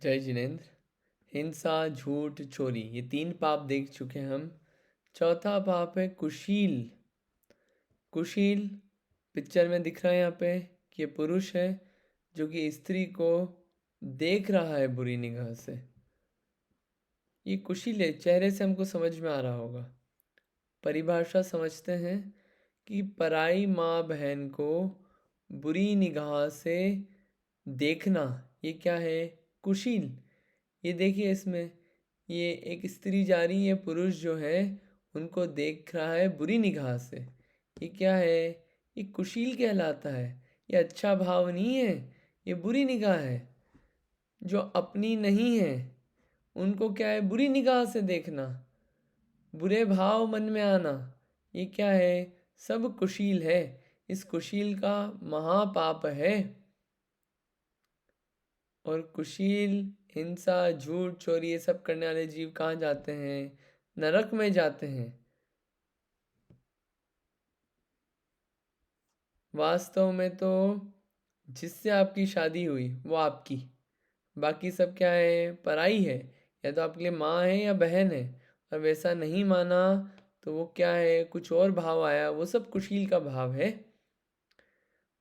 जय जिनेंद्र। हिंसा, झूठ, चोरी, ये 3 पाप देख चुके हैं हम। चौथा पाप है कुशील। कुशील पिक्चर में दिख रहा है यहाँ पे कि ये पुरुष है जो कि स्त्री को देख रहा है बुरी निगाह से। ये कुशील है, चेहरे से हमको समझ में आ रहा होगा। परिभाषा समझते हैं कि पराई माँ बहन को बुरी निगाह से देखना, ये क्या है? कुशील। ये देखिए इसमें, ये एक स्त्री जा रही है, पुरुष जो है उनको देख रहा है बुरी निगाह से। ये क्या है? ये कुशील कहलाता है। ये अच्छा भाव नहीं है, ये बुरी निगाह है। जो अपनी नहीं है उनको क्या है? बुरी निगाह से देखना, बुरे भाव मन में आना, ये क्या है? सब कुशील है। इस कुशील का महापाप है। और कुशील, हिंसा, झूठ, चोरी, ये सब करने वाले जीव कहाँ जाते हैं? नरक में जाते हैं। वास्तव में तो जिससे आपकी शादी हुई वो आपकी, बाकी सब क्या है? पराई है। या तो आपके लिए माँ है या बहन है। और वैसा नहीं माना तो वो क्या है? कुछ और भाव आया, वो सब कुशील का भाव है।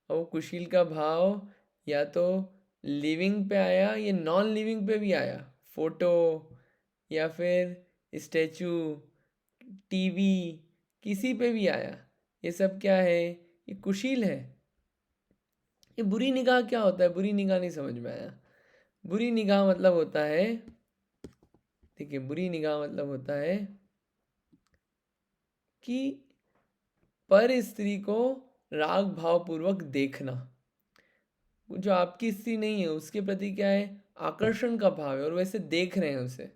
और वो कुशील का भाव या तो लिविंग पे आया या नॉन लिविंग पे भी आया। फोटो या फिर स्टैचू, टीवी, किसी पे भी आया। ये सब क्या है? ये कुशील है। ये बुरी निगाह क्या होता है? बुरी निगाह नहीं समझ में आया। बुरी निगाह मतलब होता है, देखिए बुरी निगाह मतलब होता है कि पर स्त्री को राग भाव पूर्वक देखना। जो आपकी स्त्री नहीं है उसके प्रति क्या है? आकर्षण का भाव है, और वैसे देख रहे हैं उसे।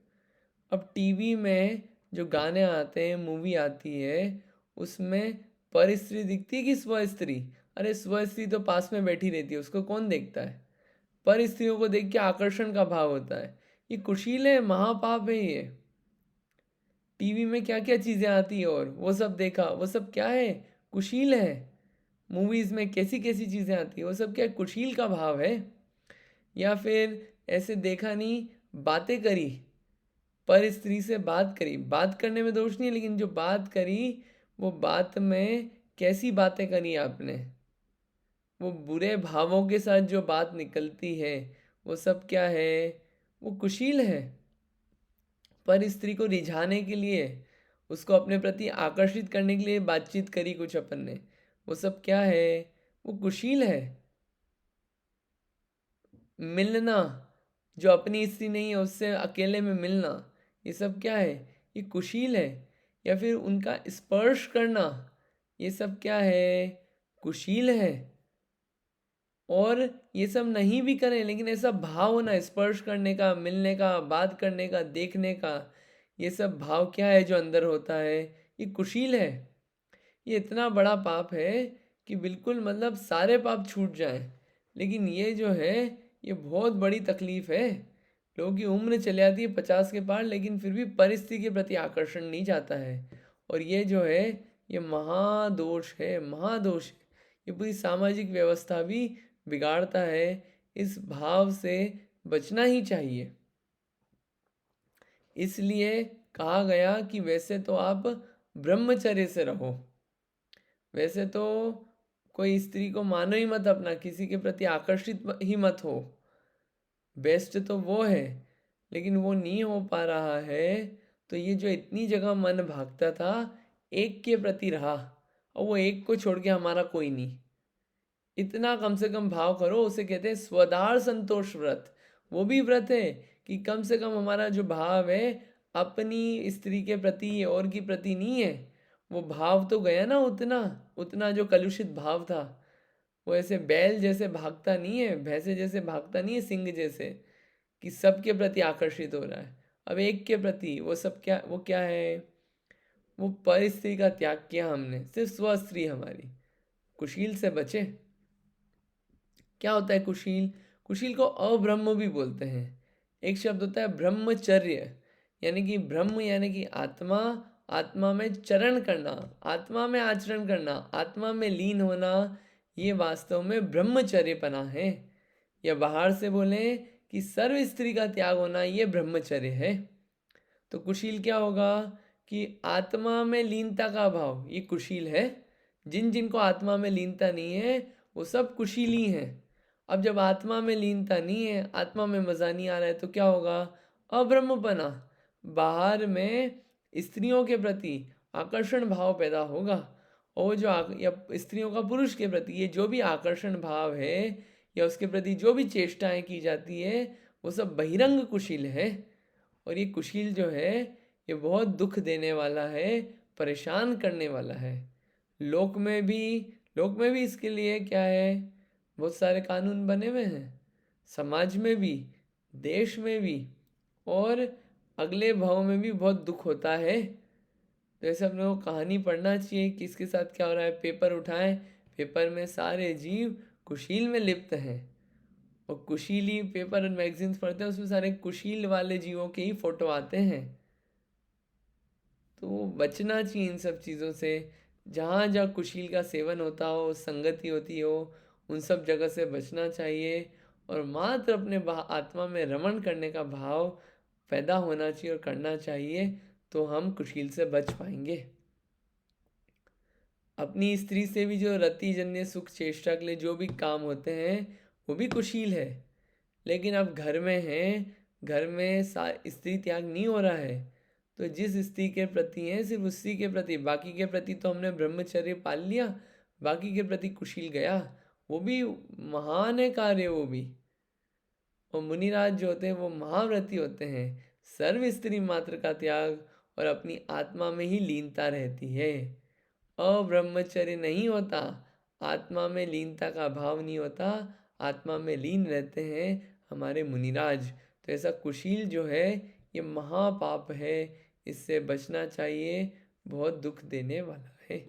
अब टीवी में जो गाने आते हैं, मूवी आती है, उसमें पर स्त्री दिखती है कि स्व स्त्री? अरे स्व स्त्री तो पास में बैठी रहती है, उसको कौन देखता है? पर स्त्रियों को देख के आकर्षण का भाव होता है। ये कुशील है, महापाप है ये। टीवी में क्या क्या चीजें आती है और वो सब देखा, वो सब क्या है? कुशील है। मूवीज में कैसी कैसी चीजें आती है, वो सब क्या? कुशील का भाव है। या फिर ऐसे देखा नहीं, बातें करी, पर स्त्री से बात करी, बात करने में दोष नहीं है, लेकिन जो बात करी वो बात में कैसी बातें करी आपने, वो बुरे भावों के साथ जो बात निकलती है, वो सब क्या है? वो कुशील है। पर स्त्री को रिझाने के लिए, उसको अपने प्रति आकर्षित करने के लिए बातचीत करी कुछ अपन ने, वो सब क्या है? वो कुशील है। मिलना, जो अपनी स्त्री नहीं है उससे अकेले में मिलना, ये सब क्या है? ये कुशील है। या फिर उनका स्पर्श करना, ये सब क्या है? कुशील है। और ये सब नहीं भी करें लेकिन ऐसा भाव होना, स्पर्श करने का, मिलने का, बात करने का, देखने का, ये सब भाव क्या है जो अंदर होता है? ये कुशील है। ये इतना बड़ा पाप है कि बिल्कुल मतलब सारे पाप छूट जाएं। लेकिन ये जो है, ये बहुत बड़ी तकलीफ है। लोगों की उम्र चली जाती है 50 के पार, लेकिन फिर भी परिस्थिति के प्रति आकर्षण नहीं जाता है। और ये जो है, ये महादोष है, महादोष है। ये पूरी सामाजिक व्यवस्था भी बिगाड़ता है। इस भाव से बचना ही चाहिए। इसलिए कहा गया कि वैसे तो आप ब्रह्मचर्य से रहो। वैसे तो कोई स्त्री को मानो ही मत, अपना किसी के प्रति आकर्षित ही मत हो। बेस्ट तो वो है, लेकिन वो नहीं हो पा रहा है। तो ये जो इतनी जगह मन भागता था, एक के प्रति रहा, और वो एक को छोड़ के हमारा कोई नहीं। इतना कम से कम भाव करो, उसे कहते हैं स्वदार संतोष व्रत। वो भी व्रत है कि कम से कम हमारा जो भाव है अपनी स्त्री के प्रति और की प्रति नहीं है। वो भाव तो गया ना, उतना उतना जो कलुषित भाव था। वो ऐसे बैल जैसे भागता नहीं है, भैंसे जैसे भागता नहीं है, सिंह जैसे, कि सबके प्रति आकर्षित हो रहा है। अब एक के प्रति वो सब क्या, वो क्या है? वो पर स्त्री का त्याग किया हमने, सिर्फ स्व स्त्री हमारी। कुशील से बचे। क्या होता है कुशील? कुशील को अब्रह्म भी बोलते हैं। एक शब्द होता है ब्रह्मचर्य, यानी कि ब्रह्म यानी कि आत्मा, आत्मा में चरण करना, आत्मा में आचरण करना, आत्मा में लीन होना, ये वास्तव में ब्रह्मचर्य पना है। या बाहर से बोले कि सर्व स्त्री का त्याग होना ये ब्रह्मचर्य है। तो कुशील क्या होगा कि आत्मा में लीनता का भाव, ये कुशील है। जिन जिनको आत्मा में लीनता नहीं है वो सब कुशीली हैं। अब जब आत्मा में लीनता नहीं है, आत्मा में मज़ा नहीं आ रहा है, तो क्या होगा? अब्रह्मपना। बाहर में स्त्रियों के प्रति आकर्षण भाव पैदा होगा, और वो जो या स्त्रियों का पुरुष के प्रति ये जो भी आकर्षण भाव है या उसके प्रति जो भी चेष्टाएं की जाती है, वो सब बहिरंग कुशील है। और ये कुशील जो है ये बहुत दुख देने वाला है, परेशान करने वाला है। लोक में भी लोक में भी इसके लिए क्या है, बहुत सारे कानून बने हुए हैं, समाज में भी, देश में भी, और अगले भाव में भी बहुत दुख होता है। तो ऐसे हम लोगों को कहानी पढ़ना चाहिए किसके साथ क्या हो रहा है। पेपर उठाएं, पेपर में सारे जीव कुशील में लिप्त हैं, और कुशीली पेपर और मैगजीन्स पढ़ते हैं, उसमें सारे कुशील वाले जीवों के ही फोटो आते हैं। तो बचना चाहिए इन सब चीज़ों से। जहाँ जहाँ कुशील का सेवन होता हो, संगति होती हो, उन सब जगह से बचना चाहिए, और मात्र अपने आत्मा में रमण करने का भाव पैदा होना चाहिए और करना चाहिए, तो हम कुशील से बच पाएंगे। अपनी स्त्री से भी जो रति जन्य सुख चेष्टा के लिए जो भी काम होते हैं वो भी कुशील है। लेकिन अब घर में हैं, घर में स्त्री त्याग नहीं हो रहा है, तो जिस स्त्री के प्रति है सिर्फ उसी के प्रति, बाकी के प्रति तो हमने ब्रह्मचर्य पाल लिया, बाकी के प्रति कुशील गया, वो भी महान है कार्य वो भी। और मुनिराज जो होते हैं वो महाव्रती होते हैं, सर्व स्त्री मात्र का त्याग और अपनी आत्मा में ही लीनता रहती है। अब्रह्मचर्य नहीं होता, आत्मा में लीनता का भाव नहीं होता, आत्मा में लीन रहते हैं हमारे मुनिराज। तो ऐसा कुशील जो है ये महापाप है, इससे बचना चाहिए, बहुत दुख देने वाला।